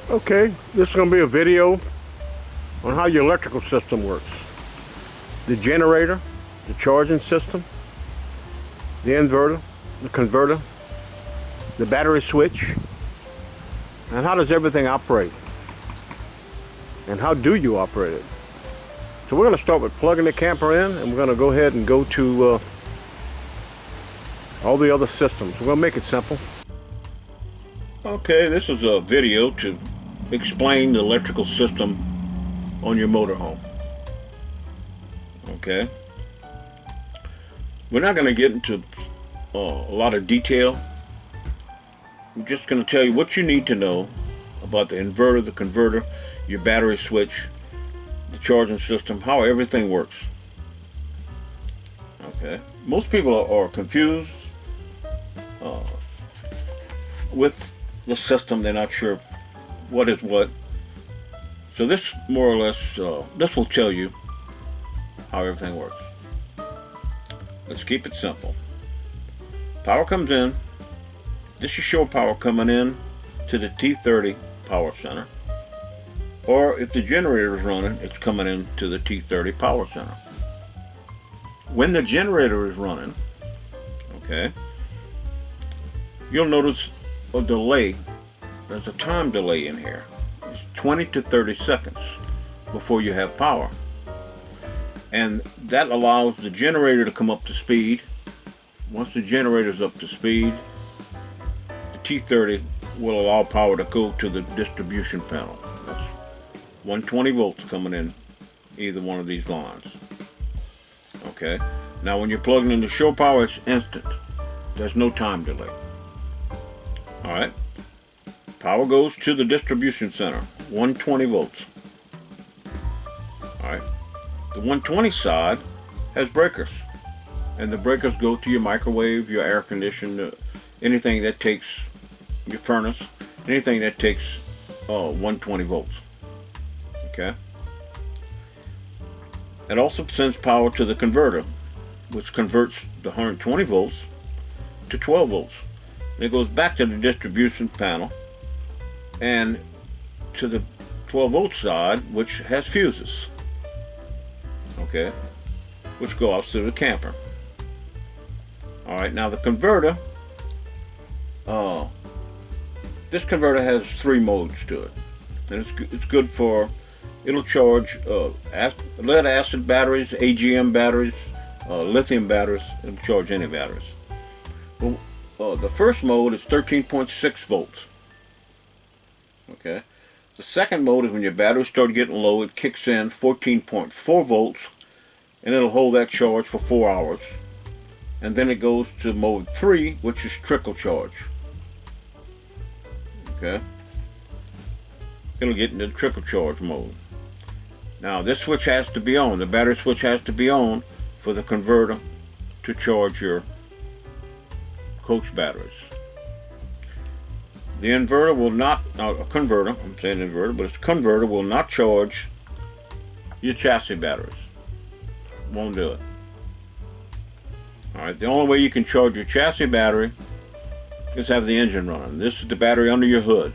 Okay, this is going to be a video on how your electrical system works. The generator, the charging system, the inverter, the converter, the battery switch, and how does everything operate? And how do you operate it? So we're going to start with plugging the camper in, and we're going to go ahead and go to all the other systems. We're going to make it simple. Okay, this is a video to explain the electrical system on your motorhome. Okay, we're not going to get into a lot of detail. I'm just going to tell you what you need to know about the inverter, the converter, your battery switch, the charging system, how everything works. Okay, most people are confused with the system. They're not sure what is what. So this more or less, this will tell you how everything works. Let's keep it simple. Power comes in. This is show power coming in to the T30 power center. Or if the generator is running, it's coming in to the T30 power center. When the generator is running, okay, you'll notice a delay. There's a time delay in here. It's 20 to 30 seconds before you have power. And that allows the generator to come up to speed. Once the generator is up to speed, the T30 will allow power to go to the distribution panel. That's 120 volts coming in either one of these lines. Okay. Now when you're plugging in the show power, it's instant. There's no time delay. Alright. Power goes to the distribution center, 120 volts. Alright. The 120 side has breakers. And the breakers go to your microwave, your air conditioner, anything that takes, your furnace, anything that takes 120 volts. Okay. It also sends power to the converter, which converts the 120 volts to 12 volts. And it goes back to the distribution panel and to the 12 volt side, which has fuses. Okay, which go out to the camper. Alright, now the converter, this converter has 3 modes to it. And it's good for, it'll charge lead acid batteries, AGM batteries, lithium batteries. It'll charge any batteries. Well, the first mode is 13.6 volts. Okay. The second mode is when your batteries start getting low, it kicks in 14.4 volts, and it'll hold that charge for 4 hours. And then it goes to mode 3, which is trickle charge. Okay. It'll get into the trickle charge mode. Now this switch has to be on. The battery switch has to be on for the converter to charge your coach batteries. The inverter will not, a converter, I'm saying inverter, but it's converter will not charge your chassis batteries. Won't do it. Alright, the only way you can charge your chassis battery is have the engine running. This is the battery under your hood.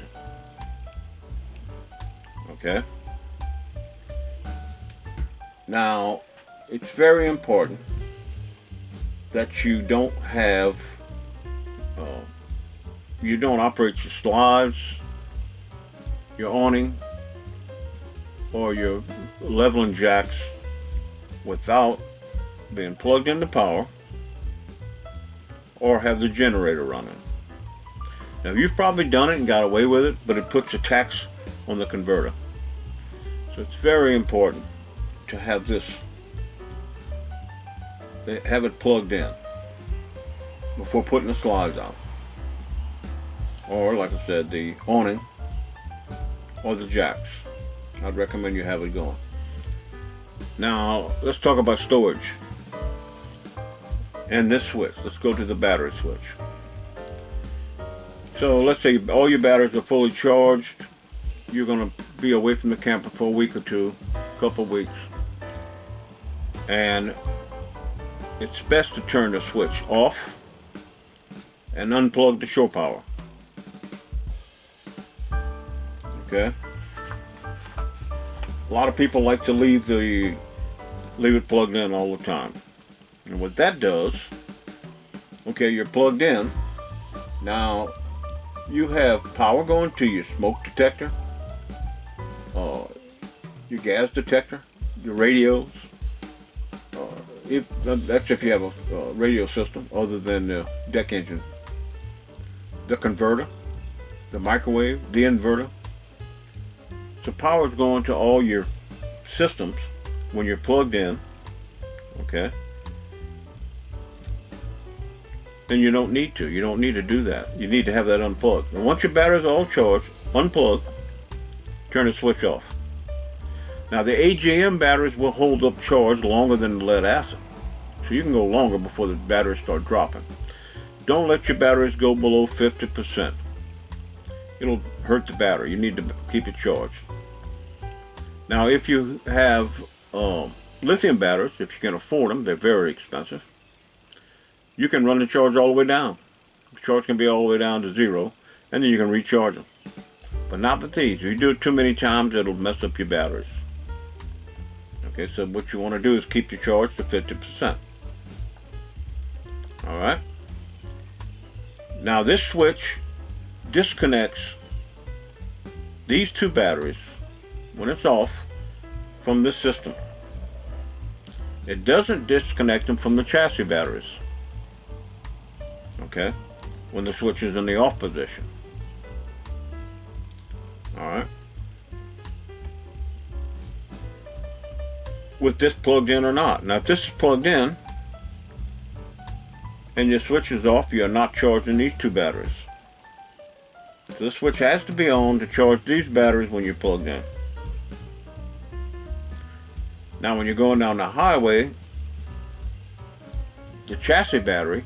Okay? Now, it's very important that you don't have you don't operate your slides, your awning, or your leveling jacks without being plugged into power or have the generator running. Now you've probably done it and got away with it, but it puts a tax on the converter. So it's very important to have this, have it plugged in before putting the slides on. Or, like I said, the awning or the jacks. I'd recommend you have it going. Now, let's talk about storage. And this switch. Let's go to the battery switch. So, let's say all your batteries are fully charged. You're going to be away from the camper for a week or two, a couple of weeks. And it's best to turn the switch off and unplug the shore power. Okay. A lot of people like to leave it plugged in all the time. And what that does, okay, you're plugged in. Now, you have power going to your smoke detector, your gas detector, your radios. That's if you have a radio system other than the deck engine. The converter, the microwave, the inverter. So power is going to all your systems when you're plugged in, okay? And you don't need to. You don't need to do that. You need to have that unplugged. And once your batteries are all charged, unplug, turn the switch off. Now the AGM batteries will hold up charge longer than the lead acid. So you can go longer before the batteries start dropping. Don't let your batteries go below 50%. It'll hurt the battery. You need to keep it charged. Now if you have lithium batteries, if you can afford them, they're very expensive, you can run the charge all the way down. The charge can be all the way down to 0, and then you can recharge them. But not with these. If you do it too many times, it'll mess up your batteries. Okay, so what you want to do is keep your charge to 50%. Alright? Now this switch disconnects these two batteries when it's off from this system. It doesn't disconnect them from the chassis batteries. Okay? When the switch is in the off position. Alright? With this plugged in or not. Now if this is plugged in and your switch is off, you are not charging these two batteries. So the switch has to be on to charge these batteries when you're plugged in. Now when you're going down the highway, the chassis battery,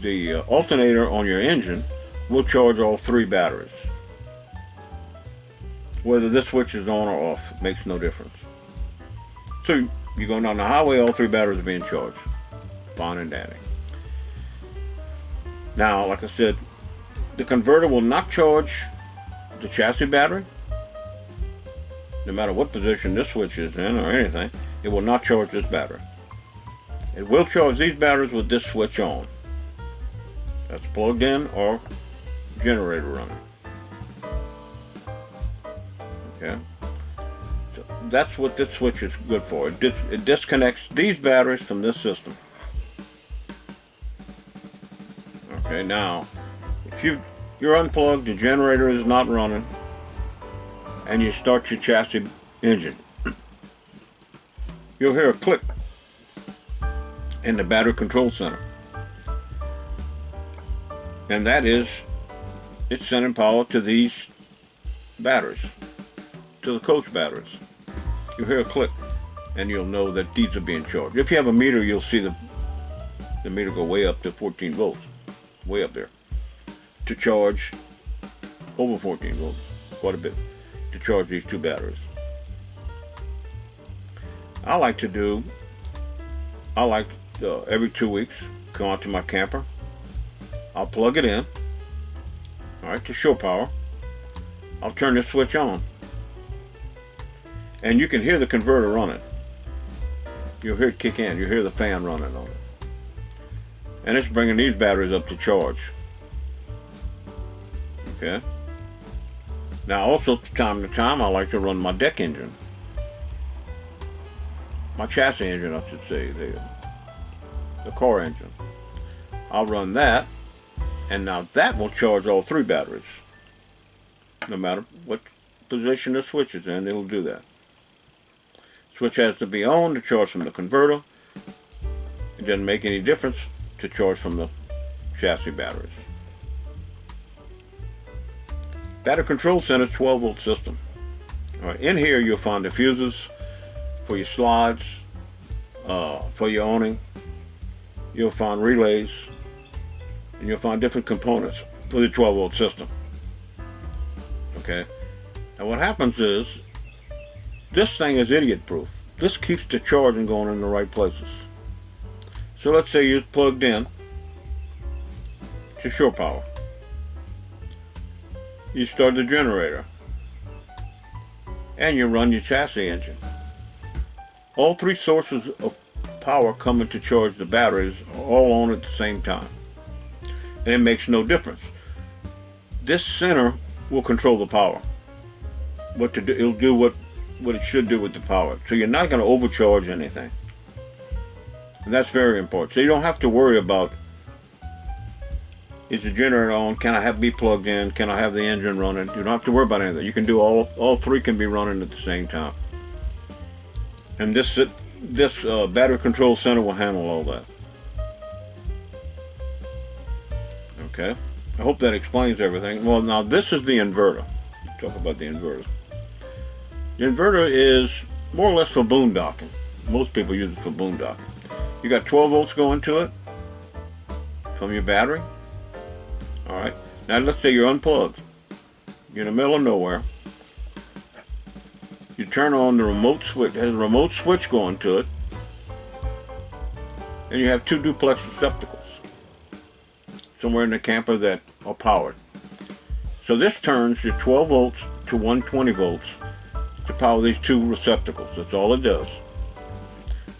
the alternator on your engine will charge all three batteries. Whether this switch is on or off makes no difference. So you're going down the highway, all three batteries are being charged. Fine and dandy. Now, like I said, the converter will not charge the chassis battery. No matter what position this switch is in or anything, it will not charge this battery. It will charge these batteries with this switch on. That's plugged in or generator running. Okay. So that's what this switch is good for. It disconnects these batteries from this system. Okay, now if you're unplugged, the generator is not running, and you start your chassis engine, you'll hear a click in the battery control center. And that is, it's sending power to these batteries, to the coach batteries. You'll hear a click, and you'll know that these are being charged. If you have a meter, you'll see the meter go way up to 14 volts, way up there, to charge over 14 volts, quite a bit, to charge these two batteries. I like every 2 weeks, come out to my camper, I'll plug it in, alright, to show power. I'll turn this switch on. And you can hear the converter running. You'll hear it kick in, you'll hear the fan running on it. And it's bringing these batteries up to charge. Okay? Now also, time to time, I like to run my deck engine. My chassis engine, I should say, the car engine. I'll run that, and now that will charge all three batteries. No matter what position the switch is in, it'll do that. Switch has to be on to charge from the converter. It doesn't make any difference to charge from the chassis batteries. Battery control center, 12 volt system. All right, in here you'll find the fuses for your slides, for your awning. You'll find relays, and you'll find different components for the 12 volt system. Okay, and what happens is, this thing is idiot proof. This keeps the charging going in the right places. So let's say you're plugged in to shore power. You start the generator. and you run your chassis engine. All three sources of power coming to charge the batteries are all on at the same time, and it makes no difference. This center will control the power. What to do? It'll do what it should do with the power. So you're not going to overcharge anything, and that's very important. So you don't have to worry about, is the generator on? Can I be plugged in? Can I have the engine running? You don't have to worry about anything. You can do all three can be running at the same time. And this battery control center will handle all that. Okay. I hope that explains everything. Well, now this is the inverter. Let's talk about the inverter. The inverter is more or less for boondocking. Most people use it for boondocking. You got 12 volts going to it from your battery. All right. Now let's say you're unplugged. You're in the middle of nowhere. You turn on the remote switch. It has a remote switch going to it. And you have two duplex receptacles somewhere in the camper that are powered. So this turns your 12 volts to 120 volts to power these two receptacles. That's all it does.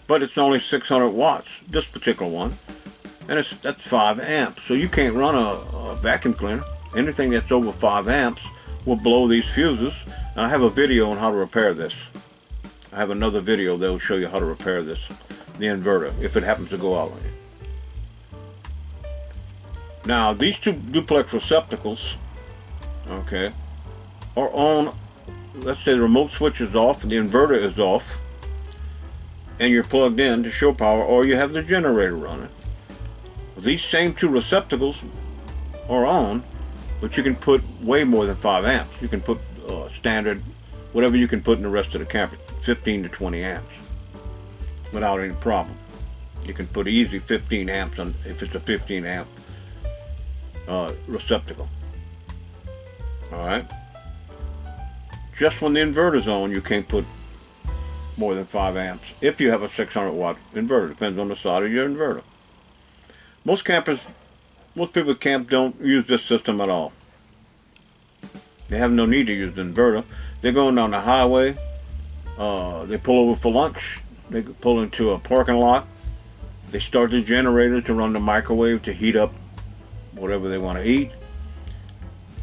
But it's only 600 watts, this particular one. And that's 5 amps. So you can't run a vacuum cleaner. Anything that's over 5 amps will blow these fuses. And I have a video on how to repair this. I have another video that will show you how to repair this, the inverter, if it happens to go out on you. Now, these two duplex receptacles, okay, are on, let's say the remote switch is off, the inverter is off, and you're plugged in to show power, or you have the generator running. These same two receptacles are on, but you can put way more than 5 amps. You can put standard, whatever you can put in the rest of the camper, 15 to 20 amps, without any problem. You can put easy 15 amps on if it's a 15 amp receptacle. All right. Just when the inverter's on, you can't put more than 5 amps. If you have a 600 watt inverter, depends on the side of your inverter. Most people camp don't use this system at all. They have no need to use the inverter. They're going down the highway. They pull over for lunch. They pull into a parking lot. They start the generator to run the microwave to heat up whatever they want to eat.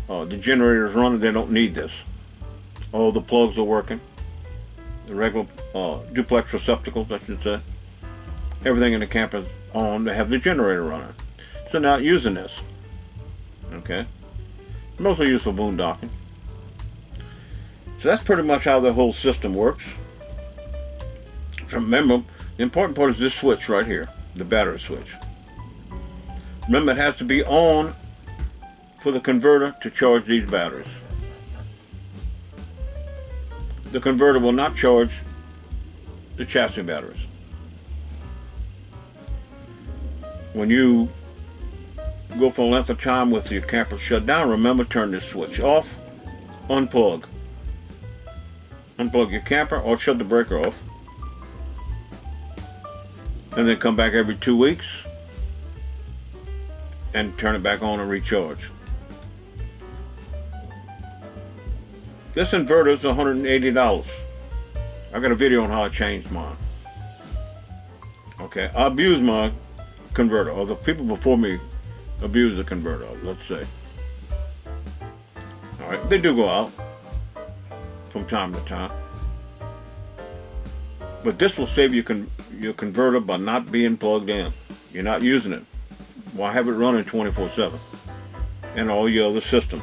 The generator's running. They don't need this. All the plugs are working. The regular duplex receptacles, I should say. Everything in the camper's on. They have the generator running. So not using this. Okay. Mostly used for boondocking. So that's pretty much how the whole system works. So remember, the important part is this switch right here, the battery switch. Remember, it has to be on for the converter to charge these batteries. The converter will not charge the chassis batteries. When you go for a length of time with your camper shut down, remember, turn this switch off, unplug. Unplug your camper or shut the breaker off. And then come back every 2 weeks and turn it back on and recharge. This inverter is $180. I got a video on how I changed mine. Okay, I abused my converter, or the people before me abuse the converter, let's say. Alright, they do go out from time to time. But this will save your converter by not being plugged in. You're not using it. Why have it running 24/7? And all your other systems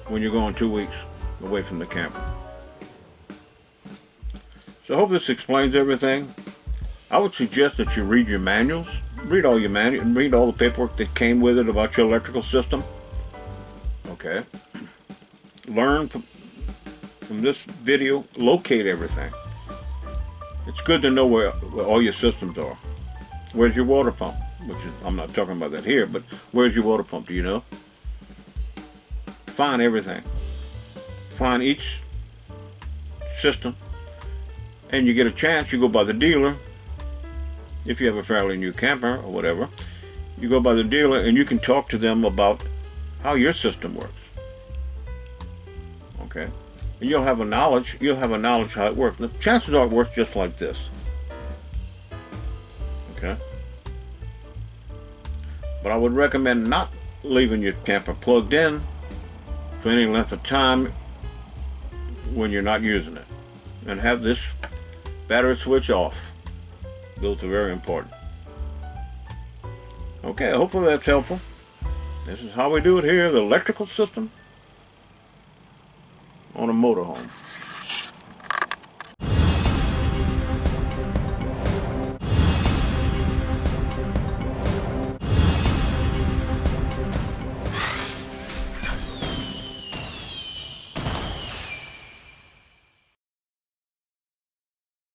when you're going 2 weeks away from the camper. So I hope this explains everything. I would suggest that you read your manuals. Read all your manuals, read all the paperwork that came with it about your electrical system. Okay. Learn from this video, locate everything. It's good to know where all your systems are. Where's your water pump? Which is, I'm not talking about that here, but where's your water pump? Do you know? Find everything. Find each system, and you get a chance, you go by the dealer. If you have a fairly new camper or whatever, you go by the dealer and you can talk to them about how your system works. Okay? and you'll have a knowledge how it works. The chances are it works just like this. Okay? But I would recommend not leaving your camper plugged in for any length of time when you're not using it. And have this battery switch off. Those are very important. Okay, hopefully that's helpful. This is how we do it here, the electrical system on a motorhome.